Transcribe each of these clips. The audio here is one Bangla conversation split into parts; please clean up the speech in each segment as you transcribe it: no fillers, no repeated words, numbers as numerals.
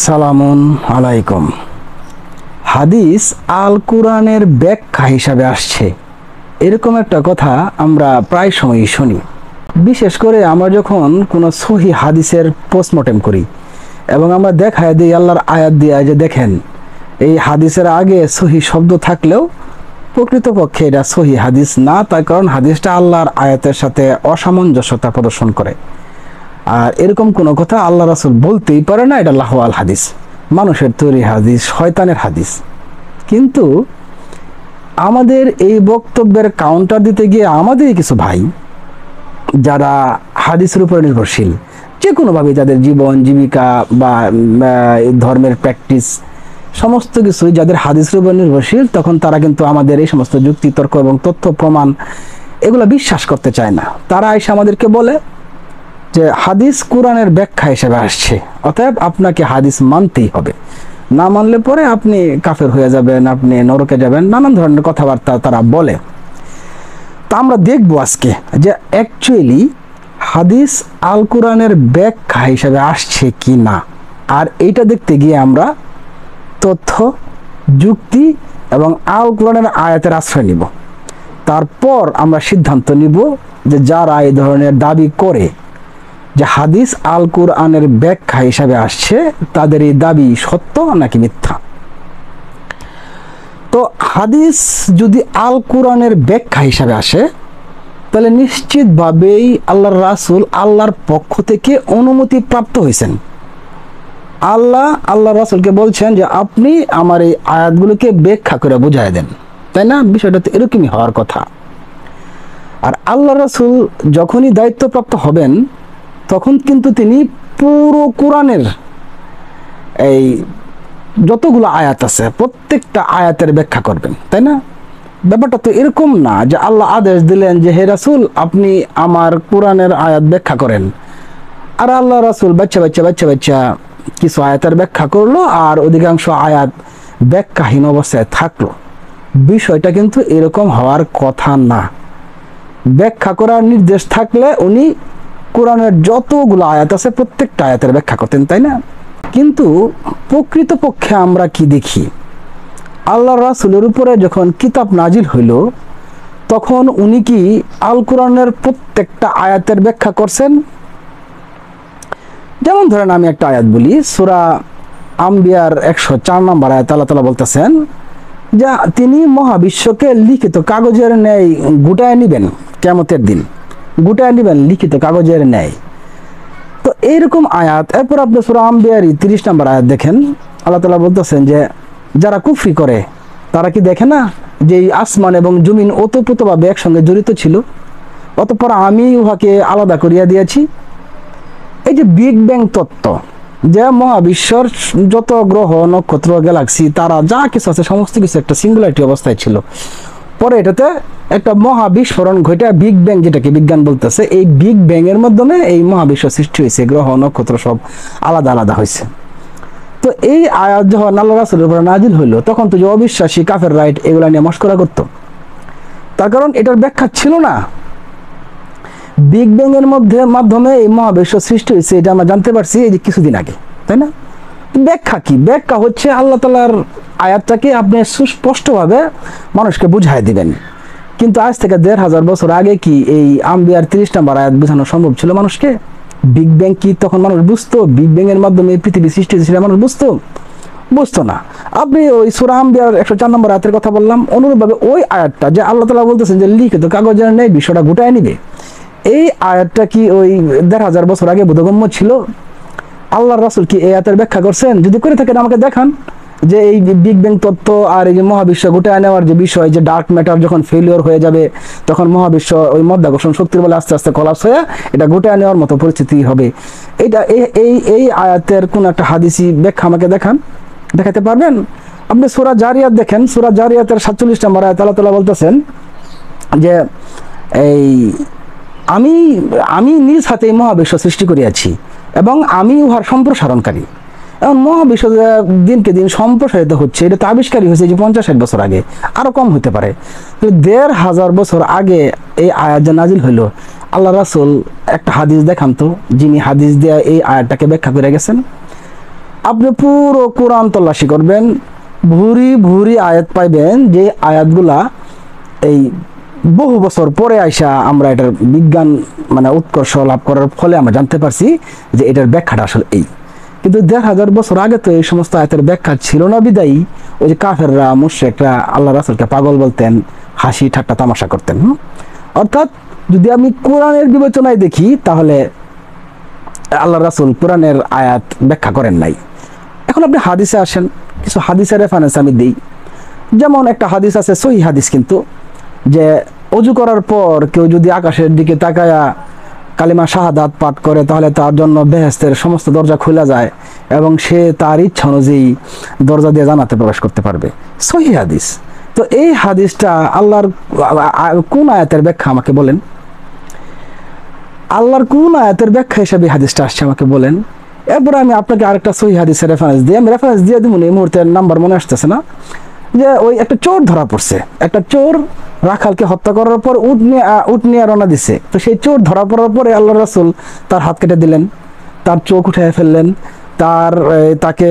সালামুন আলাইকুম। হাদিস আল কুরআনের ব্যাখ্যা হিসাবে আসছে, এরকম একটা কথা আমরা প্রায় সময়ই শুনি। বিশেষ করে আমরা যখন কোনো সহি হাদিসের পোস্টমর্টেম করি এবং আমরা দেখায় দিই আল্লাহর আয়াত দিয়ে যে দেখেন এই হাদিসের আগে সহি শব্দ থাকলেও প্রকৃতপক্ষে এটা সহি হাদিস না, তার কারণ হাদিসটা আল্লাহর আয়াতের সাথে অসামঞ্জস্যতা প্রদর্শন করে। আর এরকম কোনো কথা আল্লাহ রাসূল বলতেই পারে না, এটা লাহওয়াল হাদিস, মানুষের তৈরি হাদিস, শয়তানের হাদিস। কিন্তু আমাদের এই বক্তব্যের কাউন্টার দিতে গিয়ে আমাদেরই কিছু ভাই যারা হাদিসের উপর নির্ভরশীল, যে কোনোভাবে যাদের জীবন জীবিকা বা ধর্মের প্র্যাকটিস সমস্ত কিছুই যাদের হাদিসের উপর নির্ভরশীল, তখন তারা কিন্তু আমাদের এই সমস্ত যুক্তি তর্ক এবং তথ্য প্রমাণ এগুলো বিশ্বাস করতে চায় না। তারা এসে আমাদেরকে বলে যে হাদিস কোরআনের ব্যাখ্যা হিসেবে আসছে, অতএব আপনাকে হাদিস মানতেই হবে, না মানলে পরে আপনি কাফের হয়ে যাবেন, আপনি নরকে যাবেন, নানান ধরনের কথাবার্তা তারা বলে। তা আমরা দেখব আজকে যে অ্যাকচুয়ালি হাদিস আল কোরআনের ব্যাখ্যা হিসেবে আসছে কি না। আর এইটা দেখতে গিয়ে আমরা তথ্য, যুক্তি এবং আল কোরআনের আয়াতের আশ্রয় নিব। তারপর আমরা সিদ্ধান্ত নিব যে যারা এই ধরনের দাবি করে যে হাদিস আল কোরআনের ব্যাখ্যা হিসাবে আসছে, তাদের এই দাবি সত্য নাকি মিথ্যা। তো হাদিস যদি আল কোরআনের ব্যাখ্যা হিসাবে আসে, তাহলে নিশ্চিতভাবেই আল্লাহর রাসূল আল্লাহর পক্ষ থেকে অনুমতি প্রাপ্ত হয়েছেন। আল্লাহর রাসূলকে বলছেন যে আপনি আমার এই আয়াতগুলোকে ব্যাখ্যা করে বুঝায় দেন, তাই না? বিষয়টা তো এরকমই হওয়ার কথা। আর আল্লাহর রাসূল যখনই দায়িত্বপ্রাপ্ত হবেন, তখন কিন্তু তিনি পুরো কোরআনের এই যতগুলো আয়াত আছে প্রত্যেকটা আয়াতের ব্যাখ্যা করবেন, তাই না? ব্যাপারটা তো এরকম না যে আল্লাহ আদেশ দিলেন যে হে রাসূল আপনি আমার কোরআনের আয়াত ব্যাখ্যা করেন, আর আল্লাহ রাসূল বাচ্চা কিছু আয়াতের ব্যাখ্যা করলো আর অধিকাংশ আয়াত ব্যাখ্যাহীন অবস্থায় থাকলো। বিষয়টা কিন্তু এরকম হওয়ার কথা না। ব্যাখ্যা করার নির্দেশ থাকলে উনি কোরআনের যতগুলো আয়াত আছে প্রত্যেকটা আয়াতের ব্যাখ্যা করতেন, তাই না? কিন্তু প্রকৃতপক্ষে আমরা কি দেখি, আল্লাহর রাসূলের উপরে যখন কিতাব নাজিল হইল, তখন উনি কি আল কোরআনের প্রত্যেকটা আয়াতের ব্যাখ্যা করছেন? যেমন ধরেন আমি একটা আয়াত বলি, সূরা আম্বিয়ার 104 নম্বর আয়াত আল্লাহ তাআলা বলতেছেন যে তিনি মহাবিশ্বকে লিখিত কাগজের ন্যায় গুটায় নিবেন, কিয়ামতের দিন গুটায় নিবেন লিখিত কাগজের ন্যায়। তো এইরকম আয়াত। এরপর আপনি সূরা আম্বিয়ার 30 নম্বর আয়াত দেখেন, আল্লাহ তাআলা বলতেছেন যে যারা কুফরি করে তারা কি দেখে না যে এই আসমান এবং জমিন ওতপ্রোতভাবে একসঙ্গে জড়িত ছিল, অতঃপর আমি উহাকে আলাদা করিয়া দিয়েছি। এই যে বিগ ব্যাং তত্ত্ব, যে মহাবিশ্বর যত গ্রহ নক্ষত্র গ্যালাক্সি তারা যা কিছু আছে সমস্ত কিছু একটা সিঙ্গুলারিটি অবস্থায় ছিল, পরে এটাতে একটা মহাবিস্ফোরণ ঘটে বিগ ব্যাং, যেটাকে বিজ্ঞান বলতেছে, এই বিগ ব্যাং এর মাধ্যমে এই মহাবিশ্ব সৃষ্টি হয়েছে, গ্রহ নক্ষত্র সব আলাদা আলাদা হয়েছে। তো এই আয়াত যখন আল্লাহ রাসূলের উপর নাজিল হইলো, তখন তো যে অবিশ্বাসী কাফের রাইট এগুলা নিয়ে মশকরা করতো, তার কারণ এটার ব্যাখ্যা ছিল না। বিগ ব্যাং এর মাধ্যমে এই মহাবিশ্ব সৃষ্টি হয়েছে, এটা আমরা জানতে পারছি এই যে কিছুদিন আগে, তাই না? ব্যাখ্যা কি? ব্যাখ্যা হচ্ছে আল্লাহ তাআলার আয়াতটাকে আপনি সুস্পষ্টভাবে মানুষকে বুঝাই দিবেন। কিন্তু আজ থেকে 1500 বছর আগে কি এই আম্বিয়ার 30 নম্বর আয়াত বোঝানো সম্ভব ছিল মানুষকে? বিগ ব্যাং কি তখন মানুষ বুঝতো? বিগ ব্যাং এর মাধ্যমে পৃথিবী সৃষ্টি হয়েছিল মানুষ বুঝতো না। আপনি ওই সূরা আম্বিয়ার 104 নম্বর আয়াতের কথা বললাম, অনুরূপভাবে ওই আয়াতটা যে আল্লাহ তাআলা বলতেছেন যে লিখিত কাগজের ন্যায় বিশ্বটা গোটায় নিবে, এই আয়াতটা কি ওই 1500 বছর আগে বোধগম্য ছিল? আল্লাহর রাসূল কি এই আয়াতের ব্যাখ্যা করছেন? যদি করে থাকেন আমাকে দেখান যে এই বিগ ব্যাং তত্ত্ব আর এই যে মহাবিশ্ব গোটায় নেওয়ার যে বিষয়, যে ডার্ক ম্যাটার যখন ফেলিওর হয়ে যাবে তখন মহাবিশ্ব ওই মাধ্যাকর্ষণ শক্তির বলে আস্তে আস্তে কলাপস হয়ে এটা গোটায় নেওয়ার মতো পরিস্থিতি হবে, এটা এই আয়াতের কোন একটা হাদিসি ব্যাখ্যা আমাকে দেখান। দেখাতে পারবেন? আপনি সূরা জারিয়াত দেখেন, সূরা জারিয়াতের 47 নম্বর আয়াত আল্লাহ তাআলা বলতেছেন যে এই আমি নিজ হাতে এই মহাবিশ্ব সৃষ্টি করিয়াছি এবং আমি উহার সম্প্রসারণকারী। এখন মহাবিশ্ব দিনকে দিন সম্প্রসারিত হচ্ছে, এটা তো আবিষ্কারই হয়েছে যে 50-60 বছর আগে, আরো কম হতে পারে। 1500 বছর আগে এই আয়াত যে নাজিল হইল, আল্লাহ রাসূল একটা হাদিস দেখান তো যিনি হাদিস দিয়ে এই আয়াতটাকে ব্যাখ্যা করে গেছেন। আপনি পুরো কোরআন তল্লাশি করবেন, ভুরি ভুরি আয়াত পাইবেন, যে আয়াতগুলা এই বহু বছর পরে আইসা আমরা এটার বিজ্ঞান মানে উৎকর্ষ লাভ করার ফলে আমরা জানতে পারছি যে এটার ব্যাখ্যাটা আসলে এই। কিন্তু ১,৫০০ বছর আগে তো এই সমস্ত আয়াতের ব্যাখ্যা ছিল না, বিদায়ী ওই যে কাফেররা মুশরিকরা আল্লাহ রাসূলকে পাগল বলতেন, হাসি ঠাট্টা তামাশা করতেন। অর্থাৎ যদি আমি কোরআনের বিবেচনায় দেখি তাহলে আল্লাহ রাসূল কোরআনের আয়াত ব্যাখ্যা করেন নাই। এখন আপনি হাদিসে আসেন, কিছু হাদিসের রেফারেন্স আমি দিই। যেমন একটা হাদিস আছে, সহিহ হাদিস কিন্তু, যে অজু করার পর কেউ যদি আকাশের দিকে তাকায়া কালিমা শাহাদাত পাঠ করে তাহলে তার জন্য বেহেশতের সমস্ত দরজা খোলা যায় এবং সে তার ইচ্ছা অনুযায়ী দরজা দিয়ে জান্নাতে প্রবেশ করতে পারবে। সহিহ হাদিস। তো এই হাদিসটা আল্লাহর কোন আয়াতের ব্যাখ্যা আমাকে বলেন? আল্লাহর কোন আয়াতের ব্যাখ্যা হিসাবে হাদিসটা আসছে আমাকে বলেন। এরপরে আমি আপনাকে আরেকটা সহিহ হাদিসের রেফারেন্স দিই। আমি রেফারেন্স দিয়ে দিব, এই মুহূর্তে নাম্বার মনে আসতেছে না। যে ওই একটা চোর ধরা পড়ছে, একটা চোর রাখালকে হত্যা করার পর উট নিয়ে রওনা দিছে। তো সেই চোর ধরা পড়ার পরে আল্লাহ রাসূল তার হাত কেটে দিলেন, তার চোখ উঠিয়ে ফেললেন, তাকে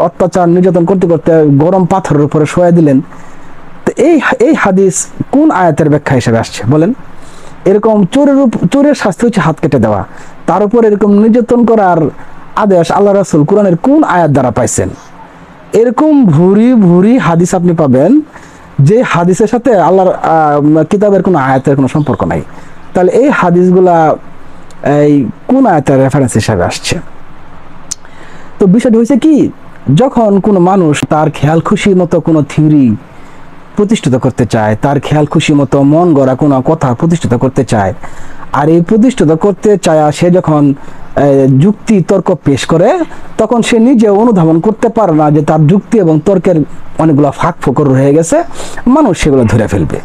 অত্যাচার নির্যাতন করতে করতে গরম পাথরের উপরে শোয়া দিলেন। তো এই হাদিস কোন আয়াতের ব্যাখ্যা হিসেবে আসছে বলেন? এরকম চোরের শাস্তি হচ্ছে হাত কেটে দেওয়া, তার উপর এরকম নির্যাতন করার আদেশ আল্লাহ রাসূল কোরআনের কোন আয়াত দ্বারা পাইছেন? এরকম ভুরি ভুরি হাদিস আপনি পাবেন যে হাদিসের সাথে আল্লাহর কিতাবের কোনো আয়াতের কোনো সম্পর্ক নাই। তাহলে এই হাদিসগুলা এই কোন আয়াতের রেফারেন্স হিসাবে আসছে? তো বিষয়টা হয়েছে কি, যখন কোনো মানুষ তার খেয়াল খুশি মতো কোনো থিওরি প্রতিষ্ঠিত করতে চায়, তার খেয়াল খুশি মতো মন গড়া কোনো কথা প্রতিষ্ঠিত করতে চায়, আর এই প্রতিষ্ঠিত করতে চায় সে যখন যুক্তি তর্ক পেশ করে, তখন সে নিজে অনুধাবন করতে পারে না যে তার যুক্তি এবং তর্কের অনেকগুলো ফাঁক ফোকর রয়ে গেছে, মানুষ সেগুলো ধরে ফেলবে।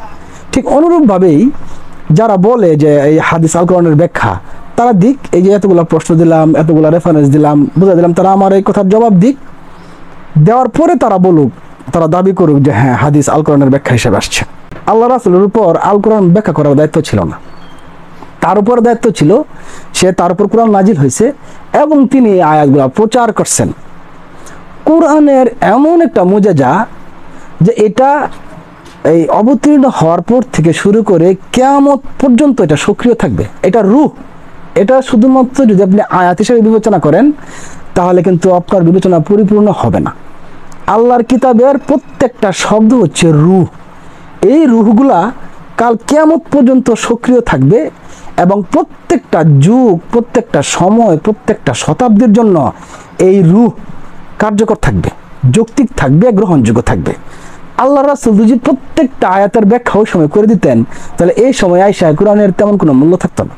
ঠিক অনুরূপভাবেই যারা বলে যে এই হাদিস আল কোরআনের ব্যাখ্যা, তারা দিক, এই যে এতগুলো প্রশ্ন দিলাম, এতগুলো রেফারেন্স দিলাম, বুঝা দিলাম, তারা আমার এই কথার জবাব দিক, দেওয়ার পরে তারা বলুক, তারা দাবি করুক যে হ্যাঁ হাদিস আল কোরআনের ব্যাখ্যা হিসেবে আসছে। আল্লাহ রাসূলের উপর আল কোরআন ব্যাখ্যা করার দায়িত্ব ছিল না, তার উপর দায়িত্ব ছিল, সে তার উপর কোরআন নাজিল হয়েছে এবং তিনি আয়াতগুলো প্রচার করছেন। কোরআনের এমন একটা মুজিজা যে এটা এই অবতীর্ণ হওয়ার পর থেকে শুরু করে কিয়ামত পর্যন্ত এটা সক্রিয় থাকবে, এটা রূহ। এটা শুধুমাত্র যদি আপনি আয়াত হিসেবে বিবেচনা করেন তাহলে কিন্তু আপনার বিবেচনা পরিপূর্ণ হবে না। আল্লাহর কিতাবের প্রত্যেকটা শব্দ হচ্ছে রূহ। এই রূহগুলা কাল কিয়ামত পর্যন্ত সক্রিয় থাকবে এবং প্রত্যেকটা যুগ, প্রত্যেকটা সময়, প্রত্যেকটা শতাব্দীর জন্য এই রূহ কার্যকর থাকবে, যৌক্তিক থাকবে, গ্রহণযোগ্য থাকবে। আল্লাহ রাসূল যদি প্রত্যেকটা আয়াতের ব্যাখ্যা ওই সময় করে দিতেন তাহলে এই সময় আইসা কোরআনের তেমন কোনো মূল্য থাকতো না।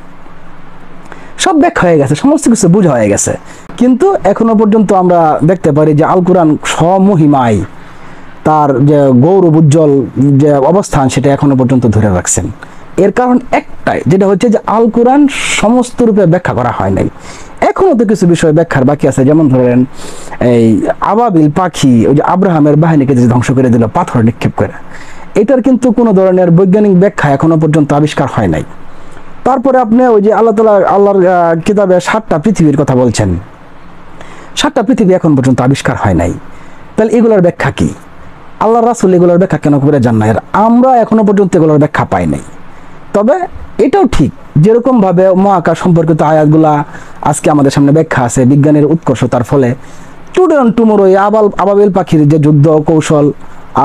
সব ব্যাখ্যা হয়ে গেছে, সমস্ত কিছু বোঝা হয়ে গেছে, কিন্তু এখনো পর্যন্ত আমরা দেখতে পারি যে আল কোরআন স্বমহিমায় তার যে গৌরব উজ্জ্বল যে অবস্থান সেটা এখনো পর্যন্ত ধরে রাখছেন। এর কারণ একটাই, যেটা হচ্ছে যে আল কোরআন সমস্ত রূপে ব্যাখ্যা করা হয় নাই, এখনো তো কিছু বিষয় ব্যাখ্যার বাকি আছে। যেমন ধরেন এই আবাবিল পাখি, ওই যে আব্রাহামের বাহিনীকে যে ধ্বংস করে দিল পাথর নিক্ষেপ করে, এটার কিন্তু কোনো ধরনের বৈজ্ঞানিক ব্যাখ্যা এখনো পর্যন্ত আবিষ্কার হয় নাই। তারপরে আপনি ওই যে আল্লাহ তাআলা আল্লাহর কিতাবে 7টা পৃথিবীর কথা বলছেন, 7টা পৃথিবী এখন পর্যন্ত আবিষ্কার হয় নাই। তাহলে এগুলোর ব্যাখ্যা কি? আল্লাহ রাসূল এগুলোর ব্যাখ্যা কেন করে জান না? আমরা এখনো পর্যন্ত এগুলোর ব্যাখ্যা পাই নাই। তবে এটাও ঠিক, যেরকম ভাবে মহাকাশ সম্পর্কিত আয়াতগুলা আজকে আমাদের সামনে ব্যাখ্যা আছে বিজ্ঞানের উৎকর্ষতার ফলে, টুডে অন টুমোরো আবাবিল পাখির যে যুদ্ধ কৌশল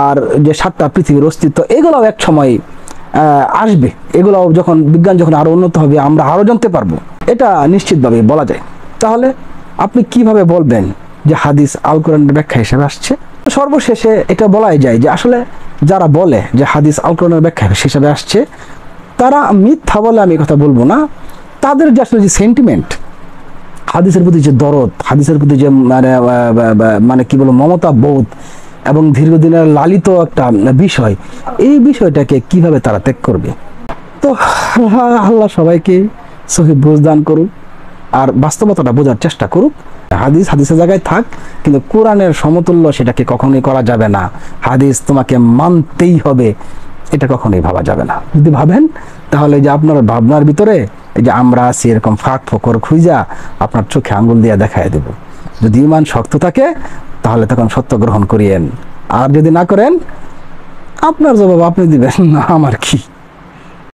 আর যে 7টা পৃথিবীর অস্তিত্ব, এগুলোও এক সময় আসবে। এগুলো যখন বিজ্ঞান যখন আরো উন্নত হবে আমরা আরো জানতে পারবো, এটা নিশ্চিতভাবে বলা যায়। তাহলে আপনি কিভাবে বলবেন যে হাদিস আল কোরআনের ব্যাখ্যা হিসেবে আসছে? সর্বশেষে এটা বলাই যায় যে আসলে যারা বলে যে হাদিস আল কোরআনের ব্যাখ্যা হিসেবে আসছে তারা মিথ্যা বলে, আমি কথা বলবো না, তাদের যে আসলে যে সেন্টিমেন্ট, হাদিসের প্রতি যে দরদ, হাদিসের প্রতি যে মানে কি বলবো মমতা বোধ এবং দীর্ঘদিনের লালিত একটা বিষয়, এই বিষয়টাকে কিভাবে তারা ত্যাগ করবে? তো আল্লাহ সবাইকে সহি বুঝ দান করুক আর বাস্তবতাটা বোঝার চেষ্টা করুক। হাদিস হাদিসের জায়গায় থাক, কিন্তু কোরআনের সমতুল্য সেটাকে কখনোই করা যাবে না। হাদিস তোমাকে মানতেই হবে, এটা কখনোই ভাবা যাবে না। যদি ভাবেন তাহলে যে আপনার ভাবনার ভিতরে এই যে আমরা আছি এরকম ফাঁক ফোকর খুঁজা আপনার চোখে আঙ্গুল দিয়ে দেখায় দেব। যদি ঈমান শক্ত থাকে তাহলে তখন সত্য গ্রহণ করিয়েন, আর যদি না করেন আপনার জবাব আপনি দিবেন, আমার কি।